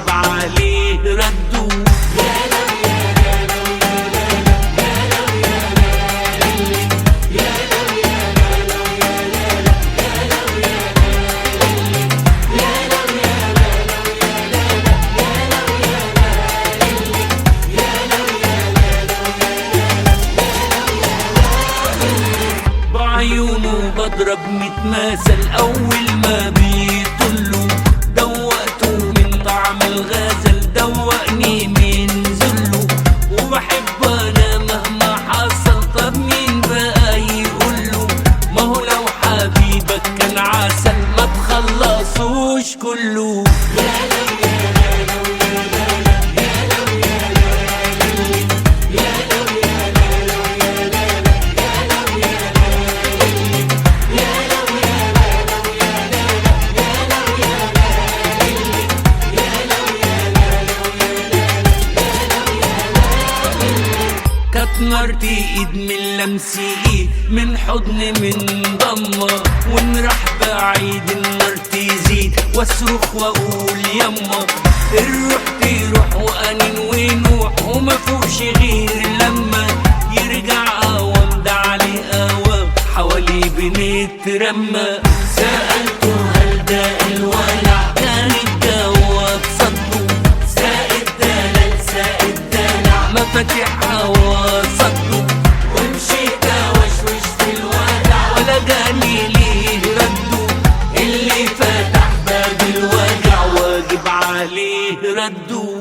واجب عليه رده. بعيونه بضرب 100 مثل أول ما بيطلوا، دوقته من طعم الغزل دوقني من ذله، وبحب أنا مهما حصل. طب مين بقى يقوله؟ ما هو لو حبيبك كان عسل ما تخلصوش كله. نار ايد من لمس ايد، من حضن من ضمه، ونروح بعيد النار تزيد، واصرخ واقول يما. الروح تروح وانين ونوح، وما فوقش غير لما يرجع قوام. ده عليه قوام حواليه بنترمى. سألته هل ده الولع؟ كان الجواب صدقه. ساق الدلال ساق الدلع، مفاتيح هوا صدقه. ومشيت اوشوش في الودع، ولا جاني ليه رده. اللي فتح باب الوجع واجب عليه رده.